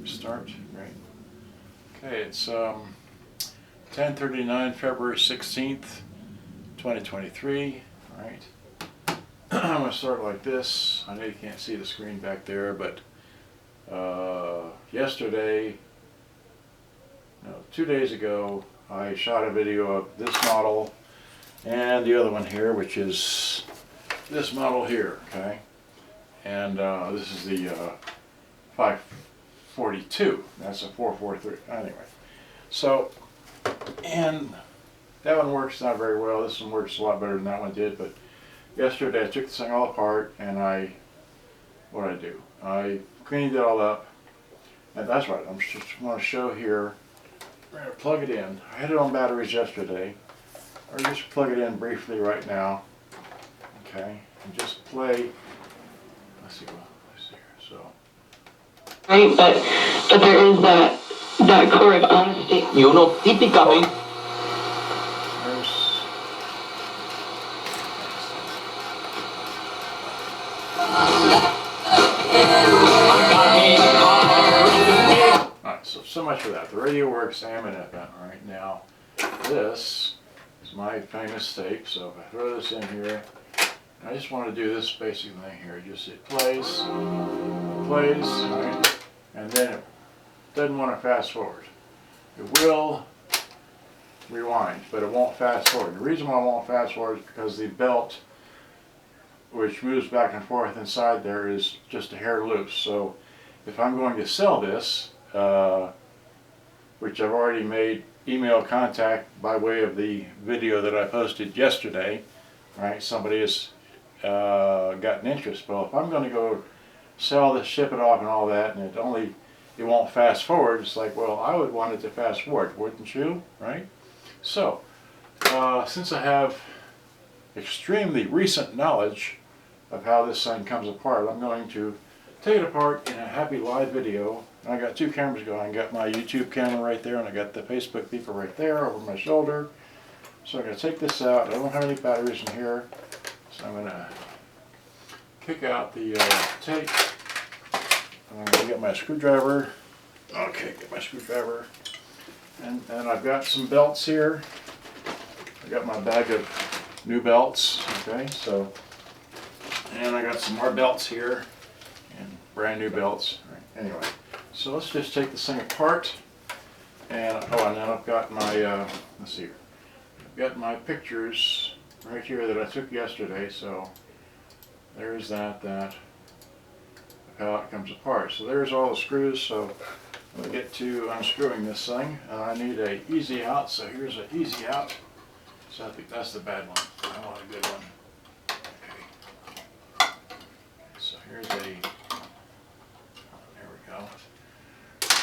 Start, right? Okay, it's 10:39, February 16th, 2023. All right. I'm going to start like this. I know you can't see the screen back there, but yesterday, no, 2 days ago, I shot a video of this model and the other one here, which is this model here, okay? And this is the 542. That's a 443. Anyway, so, and that one works not very well. This one works a lot better than that one did, but yesterday I took this thing all apart and what did I do? I cleaned it all up. And that's right, I'm just want to show here. We're going to plug it in. I had it on batteries yesterday. Or just plug it in briefly right now. Okay, and just play. Let's see here. So. Right, but there is that core of honesty. Y uno típicamente. Alright, so much for that. The radio works AM and FM. Alright, now this is my famous tape, so if I throw this in here, I just want to do this basic thing here. Just it plays, right? And then it doesn't want to fast forward. It will rewind, but it won't fast forward. The reason why it won't fast forward is because the belt, which moves back and forth inside there, is just a hair loose. So if I'm going to sell this, which I've already made email contact by way of the video that I posted yesterday, right? Somebody has gotten interest. Well, if I'm going to go sell this, ship it off and all that, and it won't fast forward, it's like, well, I would want it to fast forward, wouldn't you, right? So, since I have extremely recent knowledge of how this thing comes apart, I'm going to take it apart in a happy live video. And I got two cameras going. I got my YouTube camera right there, and I got the Facebook beeper right there over my shoulder. So I'm going to take this out. I don't have any batteries in here, so I'm going to kick out the tape. I'm going to get my screwdriver. Okay, get my screwdriver. And I've got some belts here. I got my bag of new belts. Okay, so, and I got some more belts here, and brand new belts. Right, anyway, so let's just take this thing apart. And and then I've got my let's see here. I've got my pictures right here that I took yesterday. So there's that. How it comes apart. So there's all the screws. So we'll get to unscrewing this thing. I need a easy out. So here's an easy out. So I think that's the bad one. I want a good one. Okay. So here's there we go.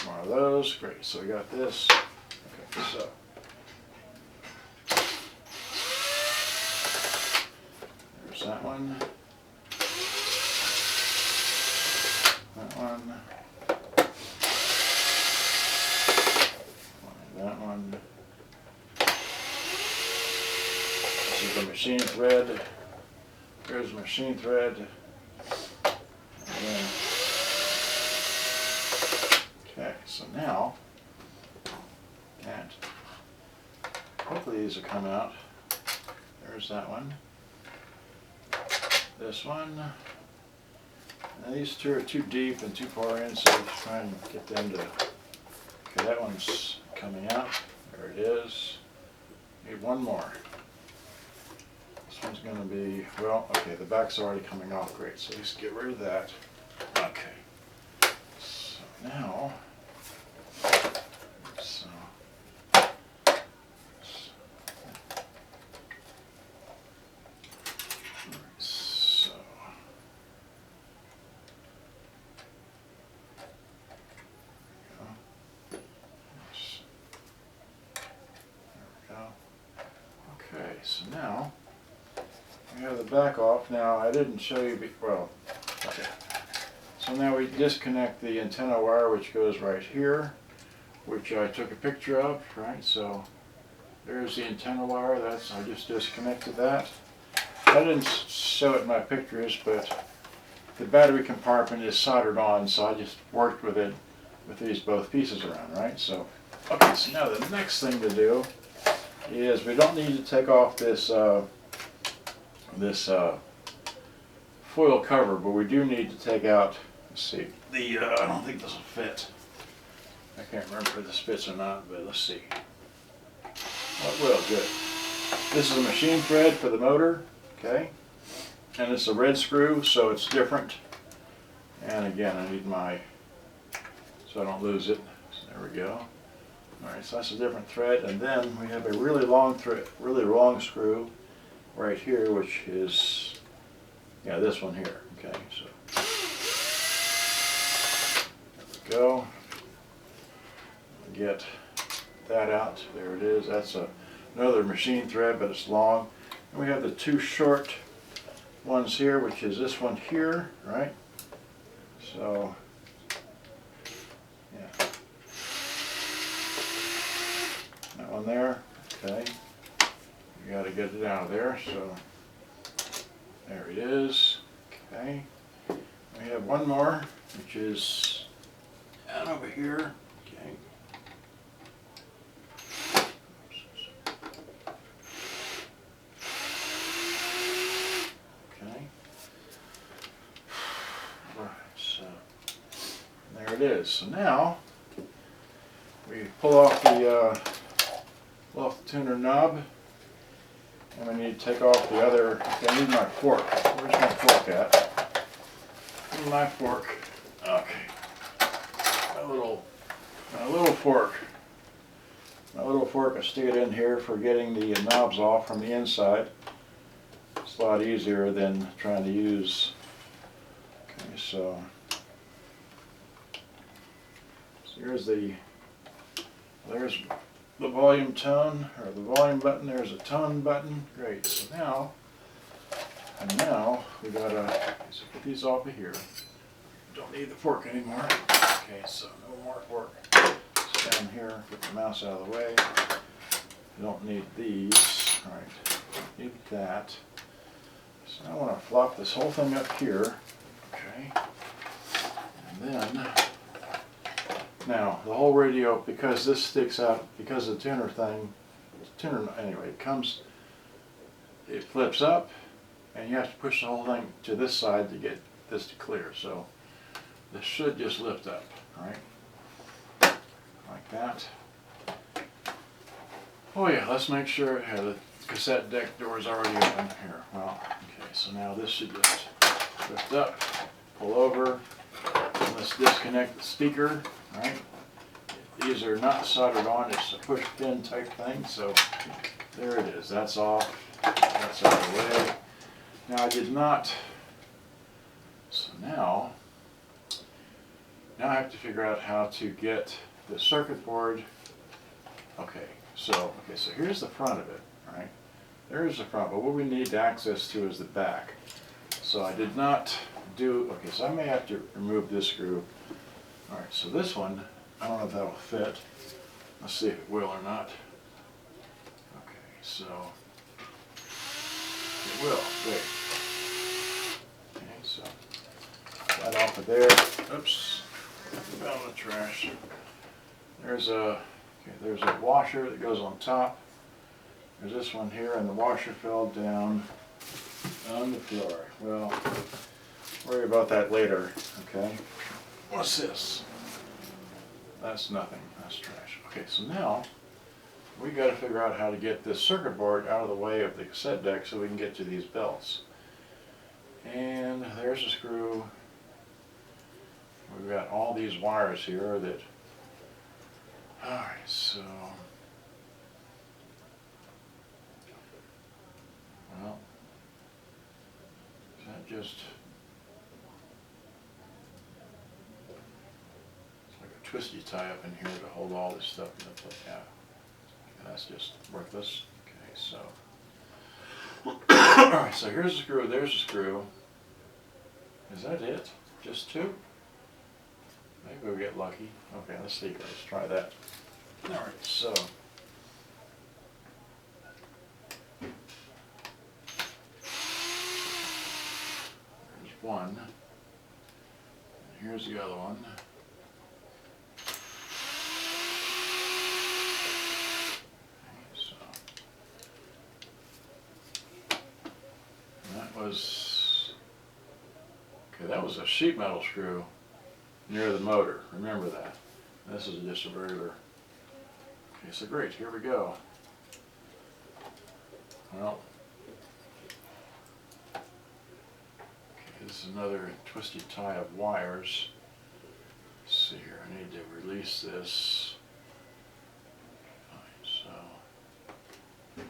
More of those. Great. So we got this. Okay. So there's that one. That one. That one. This is the machine thread. Here's the machine thread. And then, okay, so now, and hopefully these will come out. There's that one. This one. And these two are too deep and too far in, so I'm just trying to get them to, okay, that one's coming out. There it is. Need one more. This one's going to be, well, okay, the back's already coming off. Great, so let's get rid of that. Okay. So now, so so now we have the back off. Now I didn't show you well, okay. So now we disconnect the antenna wire, which goes right here, which I took a picture of, right? So there's the antenna wire. I just disconnected that. I didn't show it in my pictures, but the battery compartment is soldered on, so I just worked with it with these both pieces around, right? So, okay, so now the next thing to do is we don't need to take off this foil cover, but we do need to take out, let's see, I don't think this will fit. I can't remember if this fits or not, but let's see. Oh, it will, good. This is a machine thread for the motor, okay? And it's a red screw, so it's different. And again, I need so I don't lose it. So there we go. Alright, so that's a different thread. And then we have a really long thread, really long screw right here, which is, yeah, this one here, okay? So, there we go. Get that out. There it is. That's another machine thread, but it's long. And we have the two short ones here, which is this one here, right? So, yeah. That one there, okay. You got to get it out of there, so there it is, okay. We have one more, which is down over here, okay. Okay. Right, so there it is. So now we pull off the tuner knob, and we need to take off the other. Okay, I need my fork. Where's my fork at? Where's my fork? Okay, my little fork. My little fork, I stick it in here for getting the knobs off from the inside. It's a lot easier than trying to use. Okay, so there's the volume tone, or the volume button. There's a tone button. Great. So now we gotta put these off of here. Don't need the fork anymore. Okay, so no more fork. It's down here. Get the mouse out of the way. You don't need these. All right. Need that. So I want to flop this whole thing up here. Okay. And then. Now, the whole radio, because this sticks out, because of the tuner thing, anyway, it flips up, and you have to push the whole thing to this side to get this to clear. So, this should just lift up, right? Like that. Oh yeah, let's make sure, yeah, the cassette deck door is already open here. Well, okay, so now this should just lift up, pull over, and let's disconnect the speaker. Right? These are not soldered on, it's a push pin type thing, so there it is. That's off. That's out of the way. Now I did not, so now I have to figure out how to get the circuit board. Okay, so here's the front of it, right? There's the front, but what we need access to is the back. So I did not do, okay, so I may have to remove this screw. Alright, so this one, I don't know if that'll fit. Let's see if it will or not. Okay, so it will. Great. Okay, so that off of there. Oops, fell in the trash. There's a washer that goes on top. There's this one here, and the washer fell down on the floor. Well, worry about that later. Okay. What's this? That's nothing. That's trash. Okay, so now we got to figure out how to get this circuit board out of the way of the cassette deck so we can get to these belts. And there's a screw. We've got all these wires here that. Alright, so. Well, is that just. Twisty tie up in here to hold all this stuff in place. Yeah, that's just worthless. Okay, so all right. So here's the screw. There's the screw. Is that it? Just two? Maybe we'll get lucky. Okay, let's see. Let's try that. All right. So there's one. And here's the other one. That was a sheet metal screw near the motor. Remember that. This is just a regular. Okay, so great, here we go. Well, okay, this is another twisty tie of wires. Let's see here, I need to release this. Fine, so, yeah,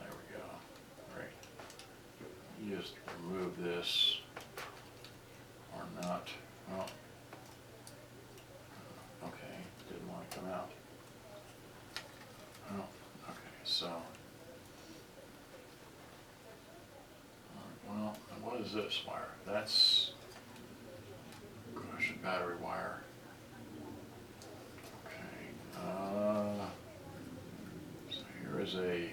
there we go. Right. You just remove this, or not. Well, okay, didn't want to come out. Oh, okay, so. Well, what is this wire? That's, gosh, a battery wire. Okay, so here is a,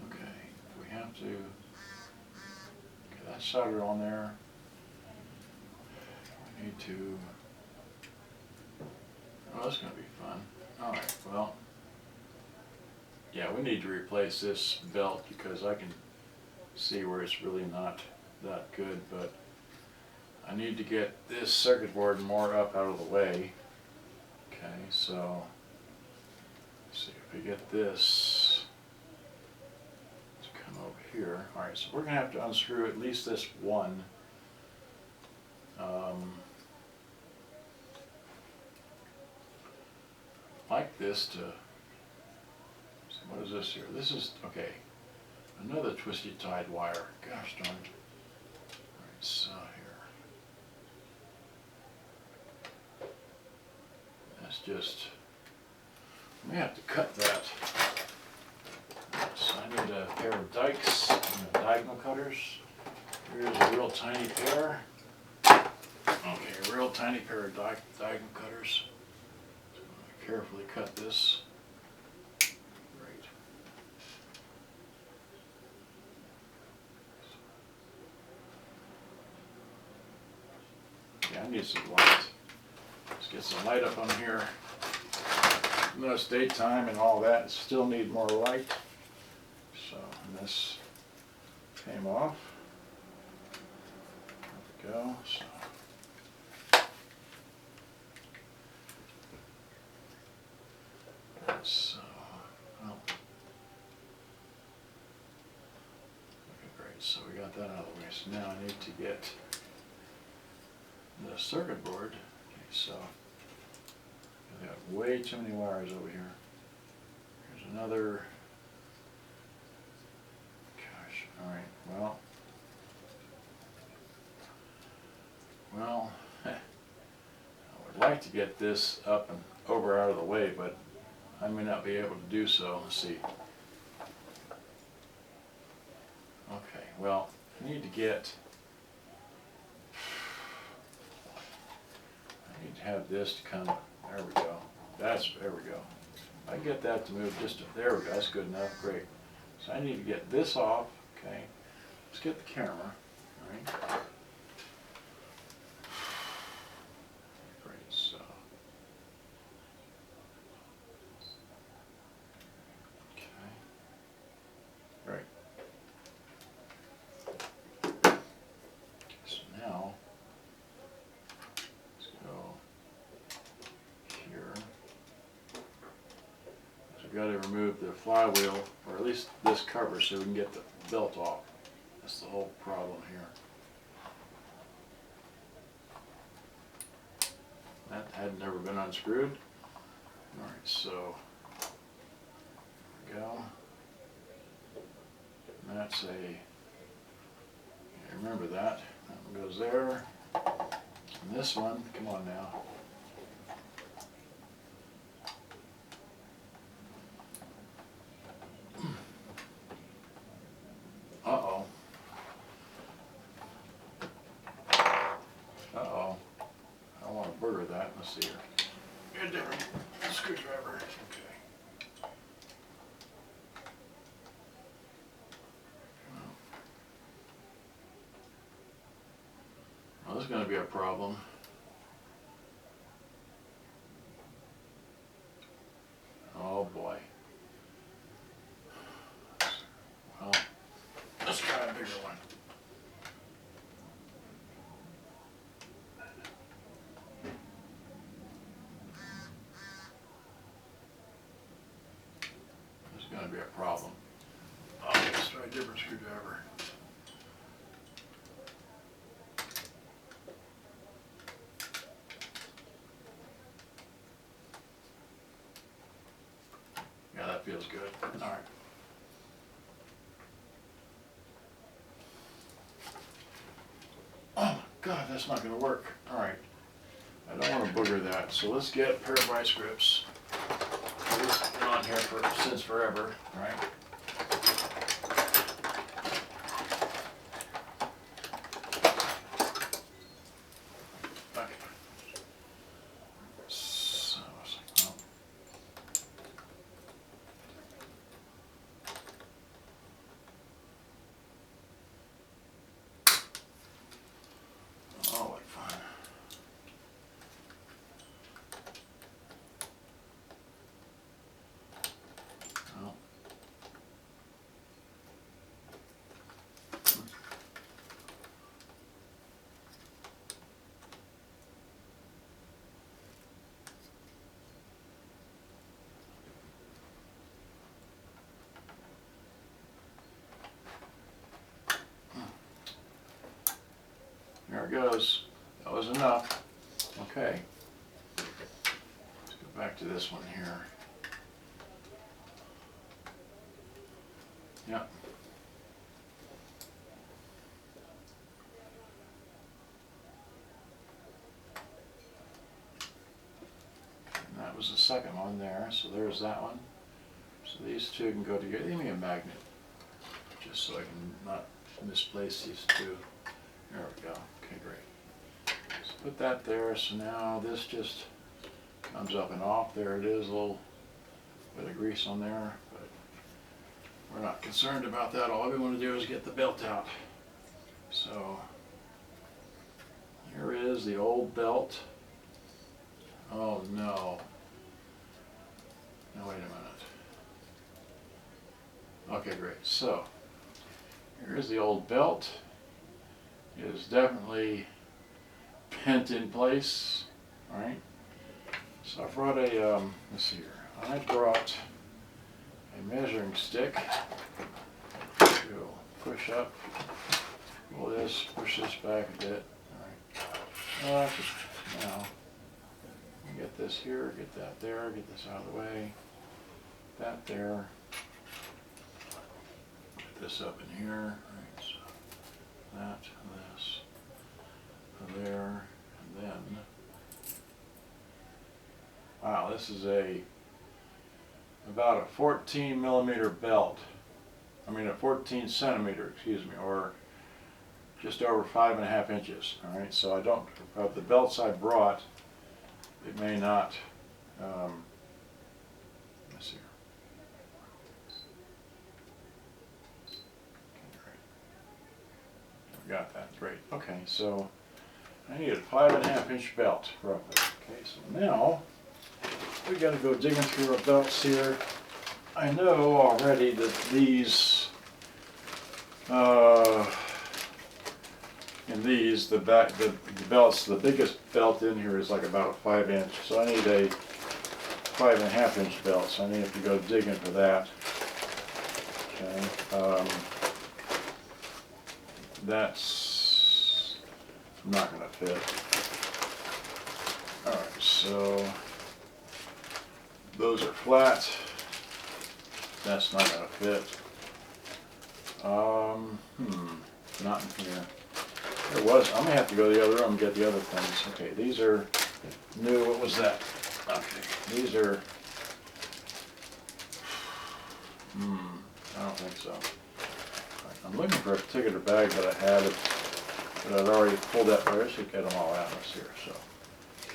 okay, we have to, okay, that's soldered on there. We need to, oh, that's going to be fun. All right, well, yeah, we need to replace this belt because I can see where it's really not that good, but I need to get this circuit board more up out of the way. Okay, so let's see if we get this to come over here. All right, so we're gonna have to unscrew at least this one. Like this to, so what is this here? This is, okay, another twisty tied wire. Gosh darn it. All right, so here. That's just, we have to cut that. So I need a pair of dikes, diagonal cutters. Here's a real tiny pair. Okay, a real tiny pair of diagonal cutters. So I'm going to carefully cut this. Great. Yeah, I need some light. Let's get some light up on here. No, it's daytime and all that. Still need more light. So this came off. There we go. So, well, okay, great. So we got that out of the way. So now I need to get the circuit board. Okay, so I got way too many wires over here. Here's another. Gosh, all right. Well, I would like to get this up and over out of the way, but I may not be able to do so. Let's see. Okay, well, I need to get, I need to have this to come, there we go. There we go. I can get that to move just, there we go, that's good enough, great. So I need to get this off, okay. Let's get the camera, all right. Great, so. Right. So now, let's go here. So we've got to remove the flywheel, or at least this cover, so we can get the belt off. That's the whole problem here. That had never been unscrewed. All right, so there we go. And that's a, remember that. That one goes there. And this one, come on now. Uh-oh. Uh-oh. I don't want to burr that. Let's see here. Get a different screwdriver. Okay. Well, this is going to be a problem. Oh boy. Well, be a problem. Let's try a different screwdriver. Yeah, that feels good. All right. Oh my God, that's not going to work. All right. I don't want to booger that, so let's get a pair of vice grips. This has been on here since forever, right? Okay. So, well. Oh, like fine. Well. There it goes. That was enough. Okay. Let's go back to this one here. Yep. And that was the second one there, so there's that one. So these two can go together. Give me a magnet, just so I can not misplace these two. There we go. Okay, great. So put that there. So now this just comes up and off. There it is, a little bit of grease on there, but we're not concerned about that. All we want to do is get the belt out. So here is the old belt. Oh no. Now wait a minute. Okay, great. So here's the old belt. It is definitely pent in place. All right. So I brought a, let's see here. I brought a measuring stick to push up. Pull this, push this back a bit. All right. Now, get this here, get that there, get this out of the way. That there. Get this up in here. Right, so that, this, there, and then. Wow, this is about a 14 millimeter belt. I mean a 14 centimeter, excuse me, or just over 5.5 inches. All right, so I don't, of the belts I brought, it may not, let's see here. Okay, great. We got that, great. Okay, so I need a 5.5 inch belt, roughly. Okay, so now we got to go digging through our belts here. I know already that these, in these, the belts, the biggest belt in here is like about a 5 inch. So I need a 5.5 inch belt. So I need to go digging for that. Okay. That's not going to fit. All right, so those are flat. That's not going to fit. Not in here. There was. I'm gonna have to go to the other room and get the other things. Okay, these are new. What was that? Okay, these are. I don't think so. I'm looking for a particular bag that I had, but I'd already pulled that. I should get them all out. Let's see here. So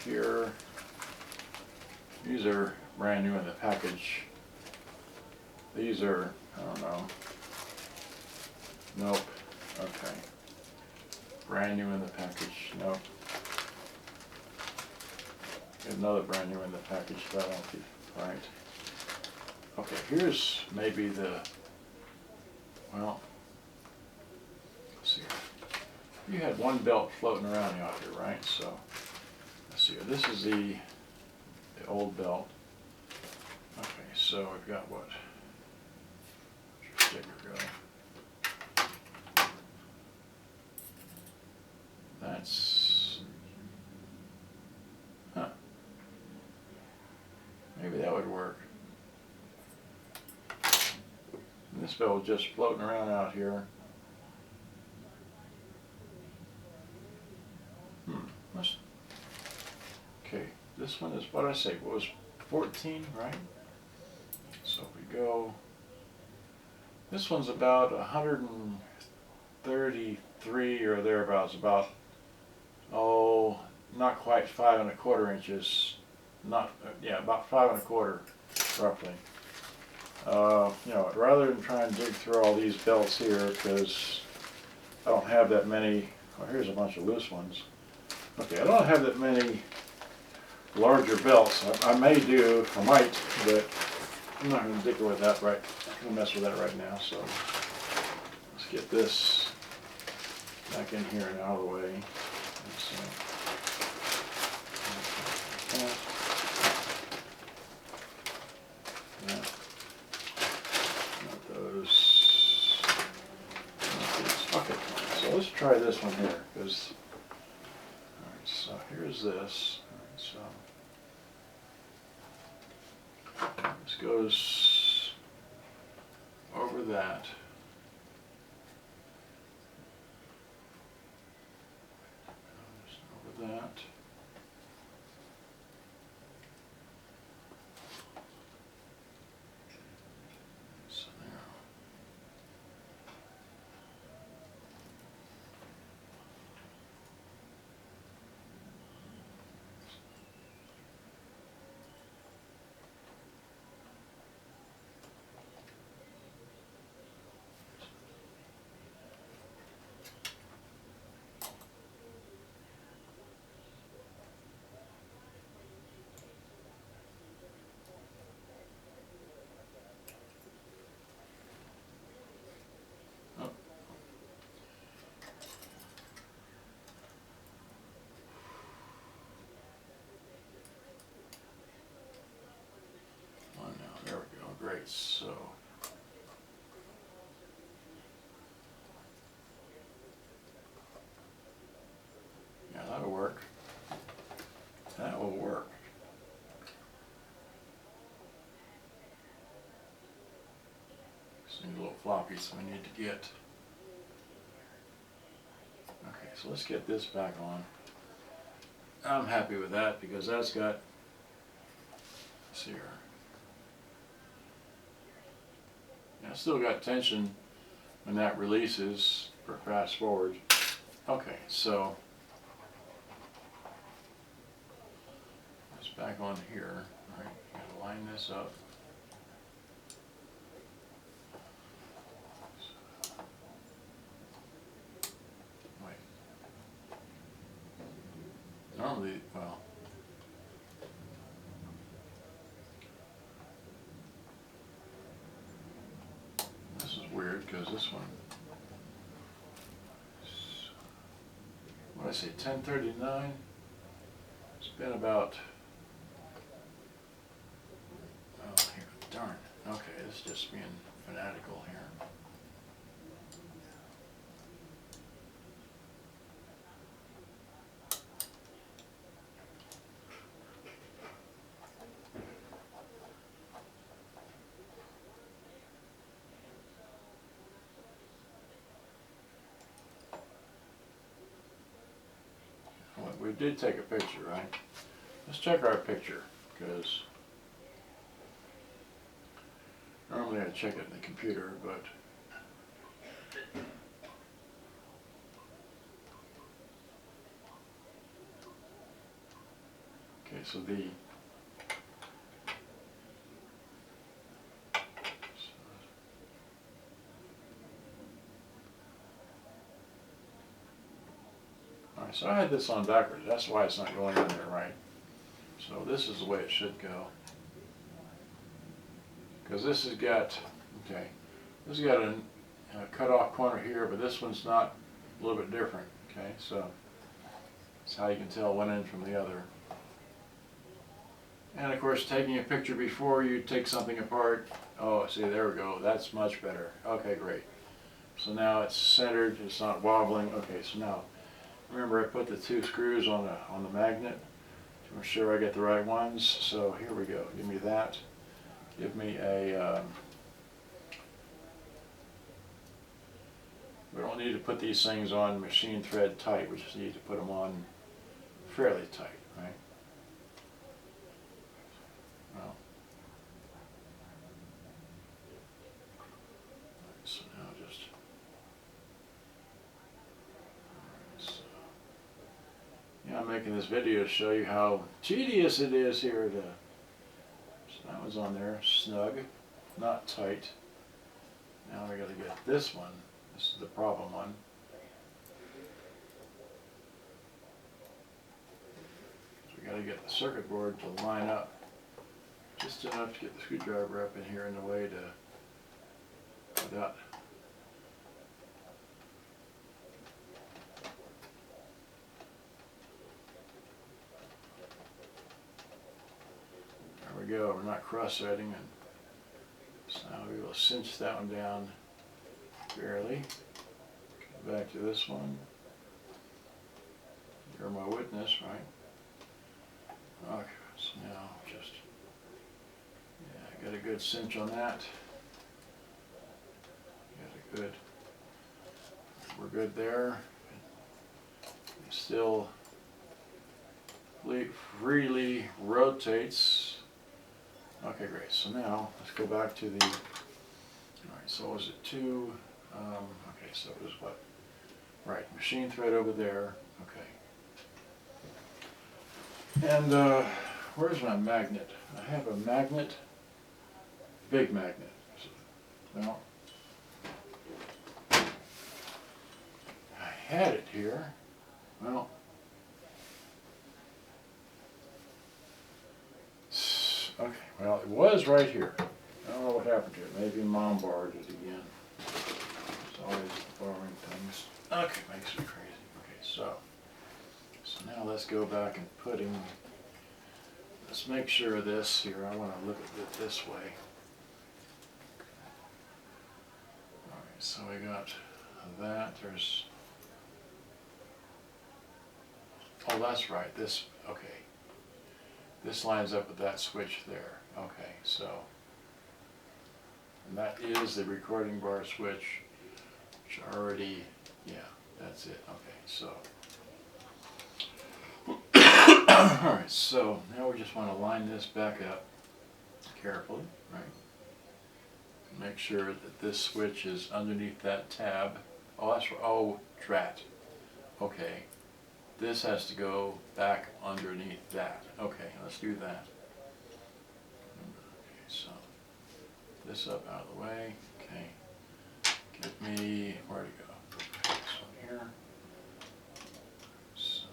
here, these are brand new in the package. These are, I don't know. Nope. Okay. Brand new in the package. Nope. Another brand new in the package. That won't be right. Okay, here's maybe the, well, let's see here. You had one belt floating around out here, right? So, let's see here. This is the old belt. Okay, so I've got what? sticker go? That's, huh. Maybe that would work. And this bell's just floating around out here. Let's, okay, this one is what I say, what was 14, right? So if we go, this one's about 133 or thereabouts, about, oh, not quite 5 1/4 inches, not, yeah, about 5 1/4 roughly. You know, rather than try and dig through all these belts here, because I don't have that many, oh, here's a bunch of loose ones. Okay, I don't have that many larger belts. I might, but I'm not going to dicker with that right, I'm going to mess with that right now, so let's get this back in here and out of the way. Not those. Okay, so let's try this one here, because, alright, so here's this. Alright, so this goes over that. Over that. So there. There we go, great, so. Yeah, that'll work. That will work. Just need a little floppy, so we need to get. Okay, so let's get this back on. I'm happy with that because that's got, let's see here. Yeah, it's still got tension when that releases for fast forward. Okay, so it's back on here. All right, gotta line this up. Wait. Normally, well. This is weird because this one, what did I say, 1039? It's been about, oh, here, darn. Okay, it's just being fanatical here. We did take a picture, right? Let's check our picture, because normally I check it in the computer, but okay, so the alright, so I had this on backwards. That's why it's not going in there right. So this is the way it should go. Because this has got, okay, this has got a cut off corner here, but this one's not, a little bit different. Okay, so that's how you can tell one end from the other. And of course, taking a picture before you take something apart Oh, see, there we go. That's much better. Okay, great. So now it's centered, it's not wobbling. Okay, so now, remember I put the 2 screws on the magnet to ensure I get the right ones. So here we go. Give me that. Give me a, we don't need to put these things on machine thread tight. We just need to put them on fairly tight, right? Well, so now just, so, yeah, I'm making this video to show you how tedious it is here to, so that was on there, snug, not tight. Now we gotta get this one. This is the problem one. So we gotta get the circuit board to line up just enough to get the screwdriver up in here in the way to, without, there we go, we're not cross-threading, and so now we will cinch that one down barely. Go back to this one. You're my witness, right? Okay, so now just, yeah, got a good cinch on that. Got a good, we're good there. It still freely rotates. Okay, great. So now let's go back to the, all right, so was it 2, okay, so it was what? Right, machine thread over there, okay. And where's my magnet? I have a magnet, big magnet. Well, I had it here. Well, okay, well, it was right here. I don't know what happened to it. Maybe Mom borrowed it again. It's always borrowing things. Okay, makes me crazy. Okay, so now let's go back and let's make sure of this here. I want to look at it this way. All right, so we got that. There's, oh, that's right. This, okay. This lines up with that switch there. Okay, so, and that is the recording bar switch, which already, yeah, that's it. Okay, so, all right, so now we just want to line this back up carefully, right? Make sure that this switch is underneath that tab. Oh, that's, oh, drat. Okay. This has to go back underneath that. Okay, let's do that. Okay, so this up out of the way. Okay, give me, where to go? This one here. So,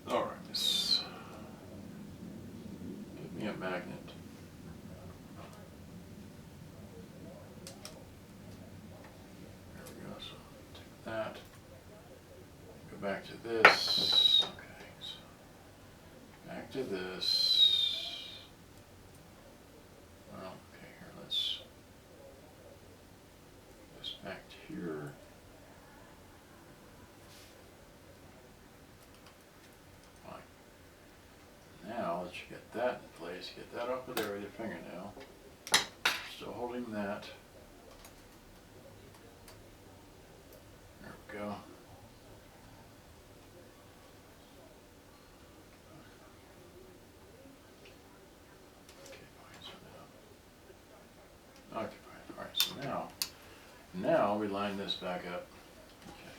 all right, this, give me a magnet. That, go back to this, okay, so back to this, well, okay, here, let's, this back to here, fine. Now, let's get that in place, get that off of there with your fingernail, still holding that. Go. Okay, fine, so now. Okay, fine, all right, so now we line this back up. Okay.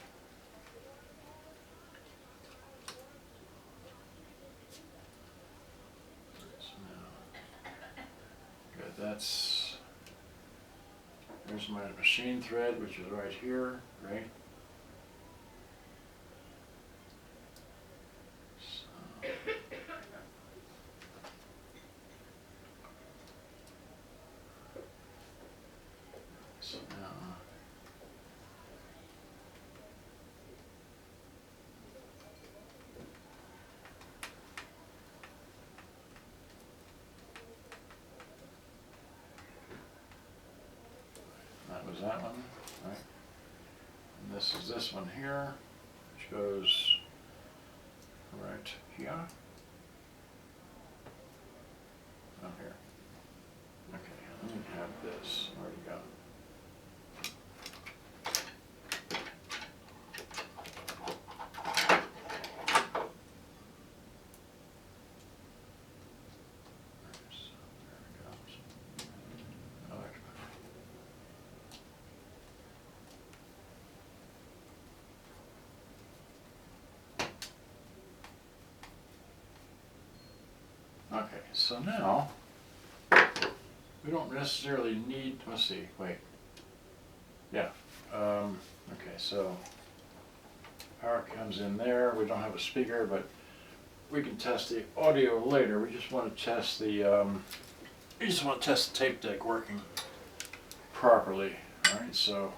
So now, good, there's my machine thread, which is right here, right? So now, was that one, right? And this is this one here, which goes right here. Oh, here. Okay, let me have this. Where'd it go? Okay, so now we don't necessarily need, let's see, wait. Yeah, okay, so power comes in there. We don't have a speaker, but we can test the audio later. We just want to test the tape deck working properly. All right, so,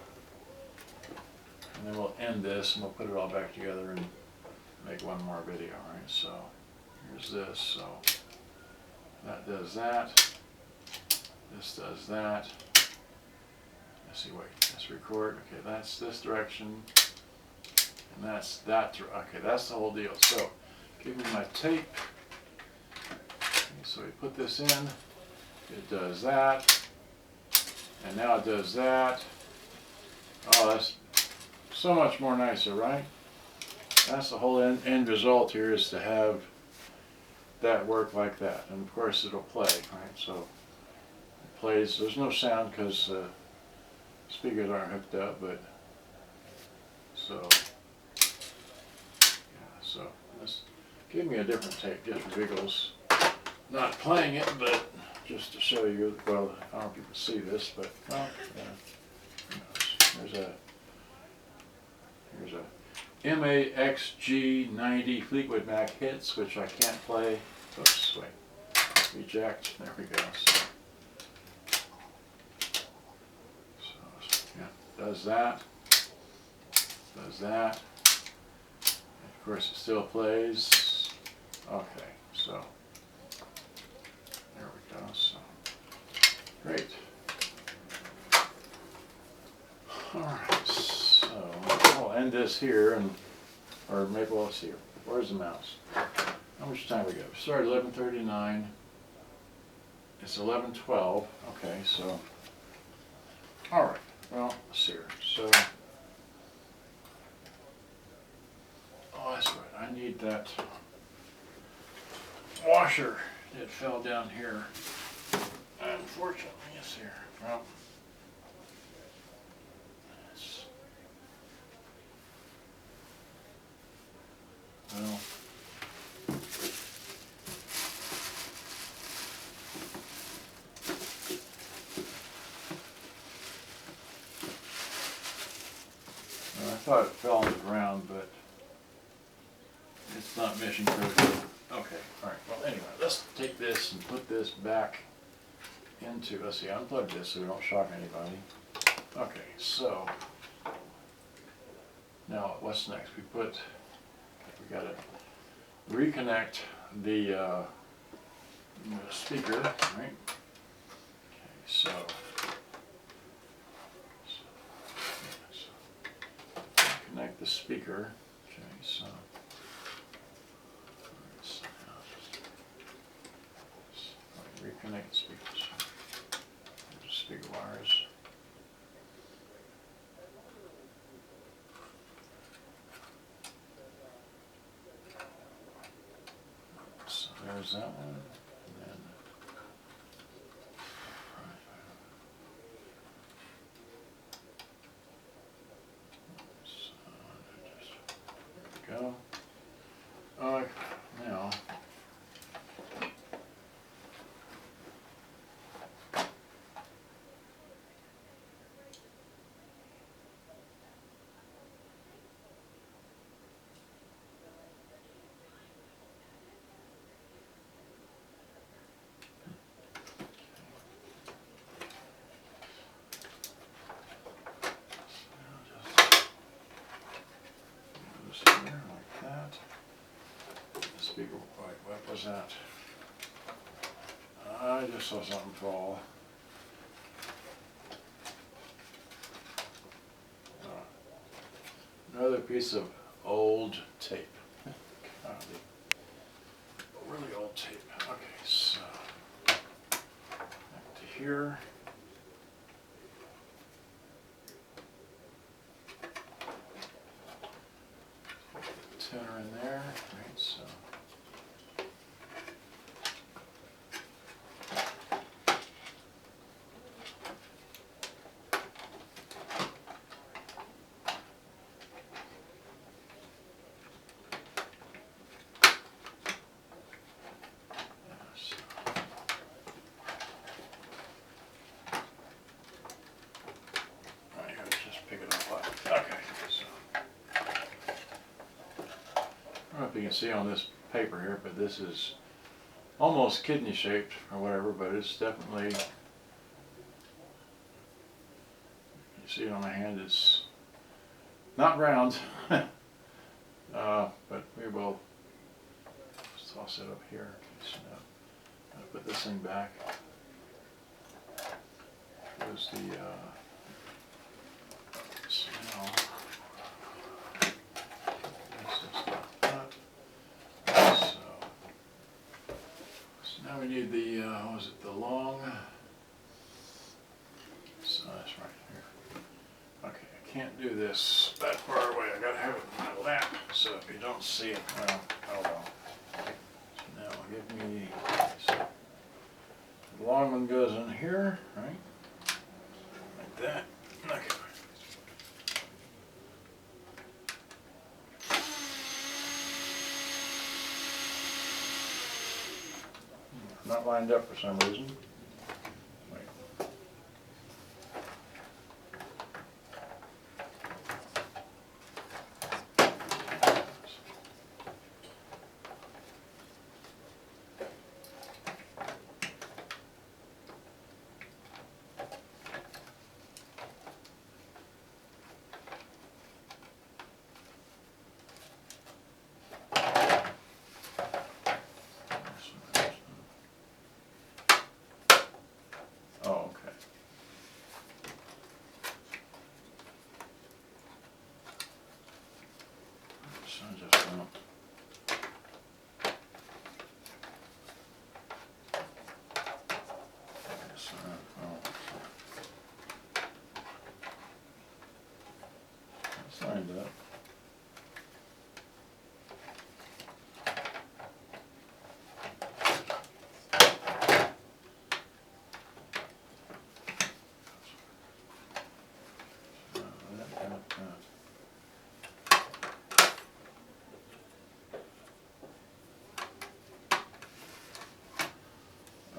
and then we'll end this and we'll put it all back together and make one more video. All right, so here's this. So that does that. This does that. Let's see, wait, let's record. Okay, that's this direction. And that's that. Okay, that's the whole deal. So give me my tape. Okay, so we put this in. It does that. And now it does that. Oh, that's so much more nicer, right? That's the whole end result here, is to have that work like that. And of course it'll play, right? So it plays. There's no sound because speakers aren't hooked up, but so yeah. So let's give me a different tape just for giggles. Not playing it, but just to show you. Well, I don't know if you can see this, but well, yeah. Here's a MAXG90 Fleetwood Mac hits, which I can't play. Oops, wait. Reject. There we go. So yeah, does that. Does that. And of course, it still plays. Okay, so there we go. So great. All right. So I'll end this here, and or maybe we'll see. Where's the mouse? How much time we got? We started 11:39. It's 11:12. Okay, so all right. Well, let's see here. So oh, that's right. I need that washer that fell down here. Unfortunately, yes, here. Well. Well, I thought it fell on the ground, but it's not mission critical. Okay, all right. Well, anyway, let's take this and put this back into, let's see, unplug this so we don't shock anybody. Okay, so now what's next? We got to reconnect the speaker, right? Okay, so connect the speaker. Okay, so reconnect the speakers. Speaker wires. So there's that one, and then there we go. Now like that. The speaker, wait, what was that? I just saw something fall. another piece of old tape. Golly. Really old tape. Okay, so back to here. Tenor in there, right? So. Pick it up. Okay, so I don't know if you can see on this paper here, but this is almost kidney shaped or whatever, but it's definitely, you see it on my hand, it's not round, but we will toss it up here. So I'll put this thing back. Here's the smell. So now we need the, what was it, the long size right here. Okay, I can't do this that far away. I gotta have it in my lap. So if you don't see it, well, oh well. So now give me, so the long one goes in here, right? Like that. Okay. Not lined up for some reason. Wait. Oh, okay. So I just want it's lined up.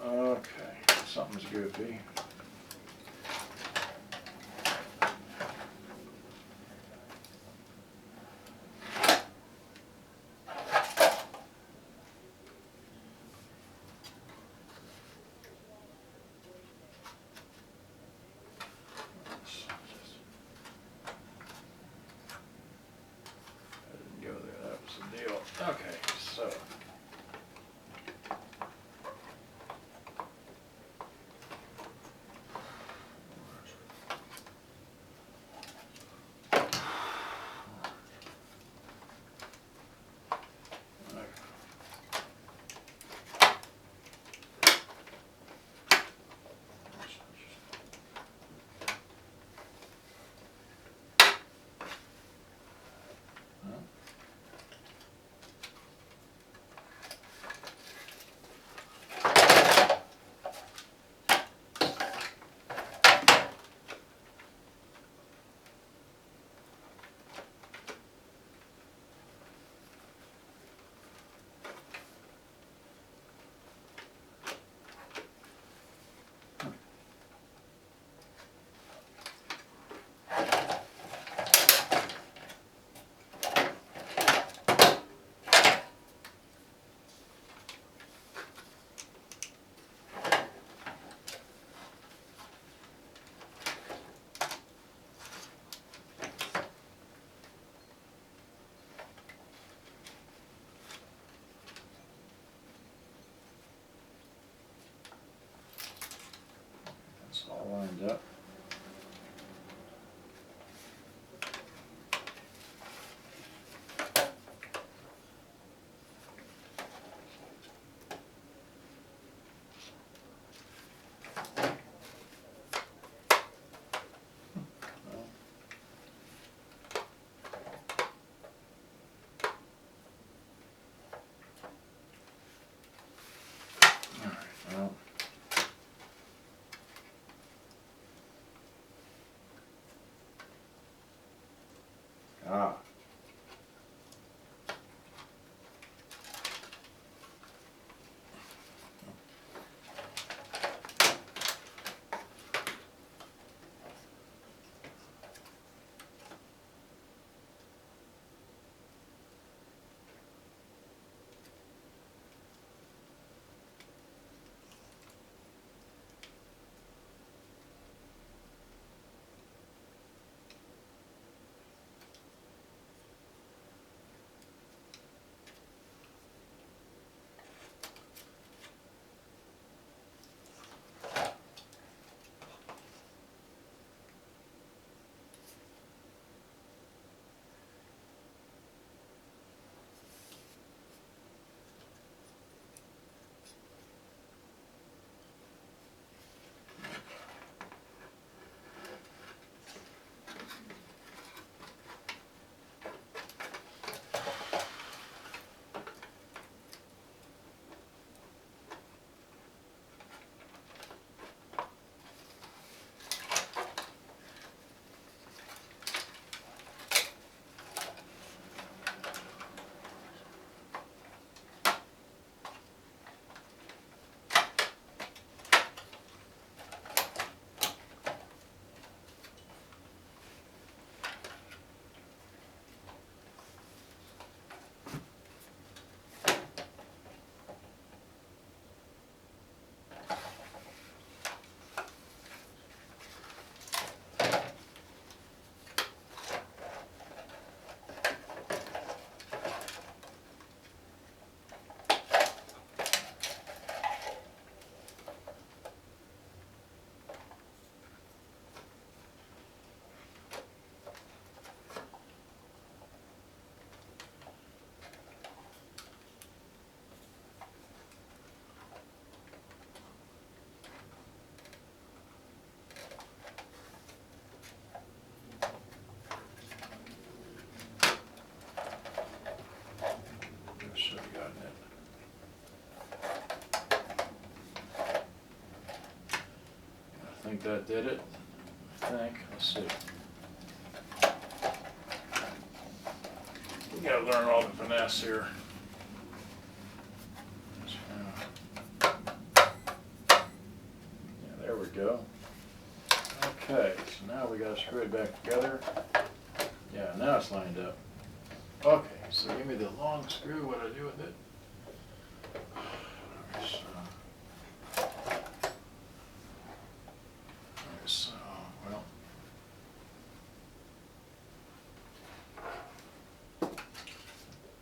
Okay, something's goofy. I didn't go there, that was the deal. Okay, so. Ah. Should have gotten it. I think that did it. I think. Let's see. We gotta learn all the finesse here. Yeah, there we go. Okay, so now we gotta screw it back together. Yeah, now it's lined up. Okay, so give me the long screw, what do I do with it? So, well.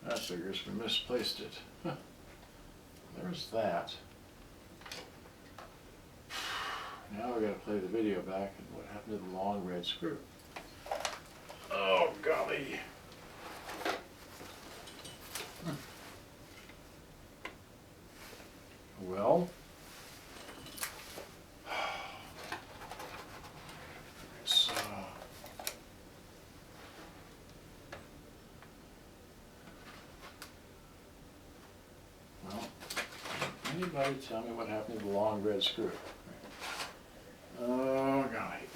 I figures we misplaced it. Huh. There's that. Now we gotta play the video back and what happened to the long red screw. Oh golly. Well, so anybody tell me what happened to the long red screw? Oh golly.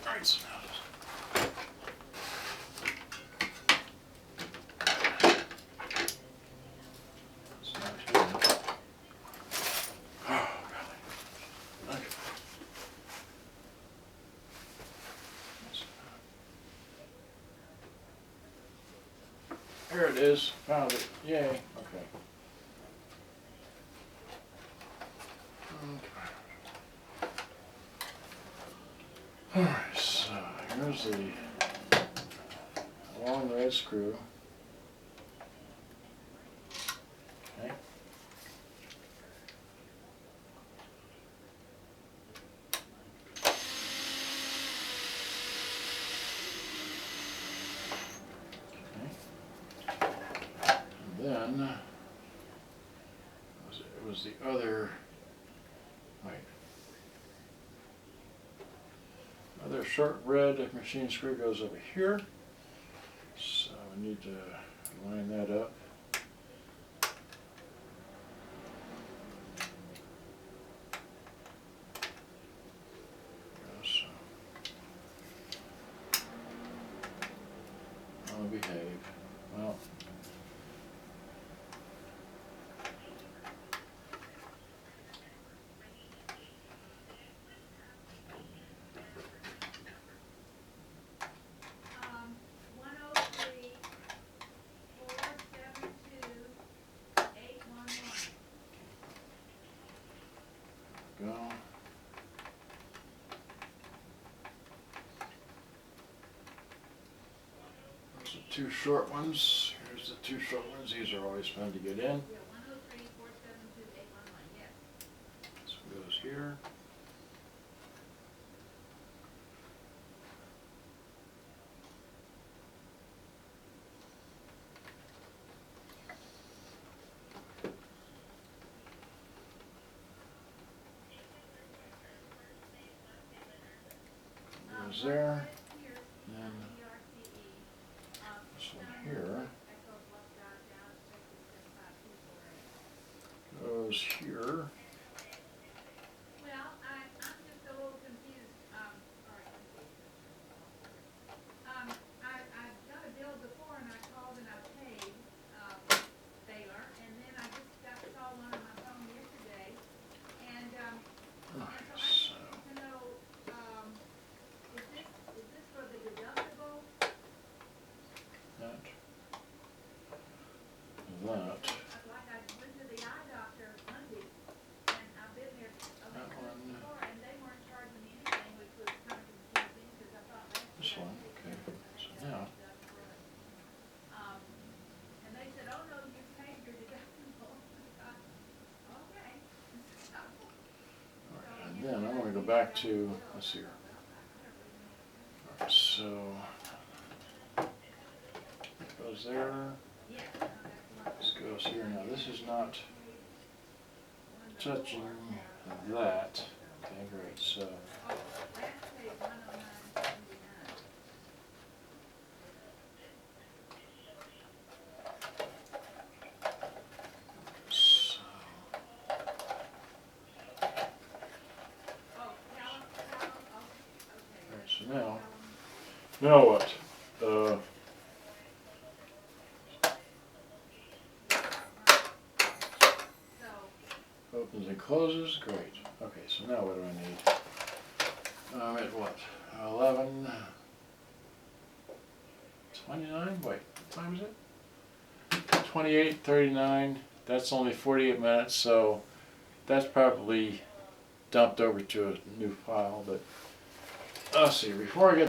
All right, so now it's not here. Oh golly. Okay. Here it is. Found it. Yay. Okay. Alright, so here's the long red screw. Okay. And then it was the other, other short red machine screw goes over here. So we need to line that up. behave. Well. Go. There's the two short ones. Here's the two short ones. These are always fun to get in. This one goes here. Goes there. And this one here goes here. This one, okay. So now. And then I'm going to go back to, let's see here. Alright, so it goes there. This goes here. Now this is not touching that. Okay, great. So now what? Opens and closes. Great. Okay, so now what do I need? I'm at what? 11, 29? Wait, what time is it? 28:39. That's only 48 minutes, so that's probably dumped over to a new file, but I'll see. Before I get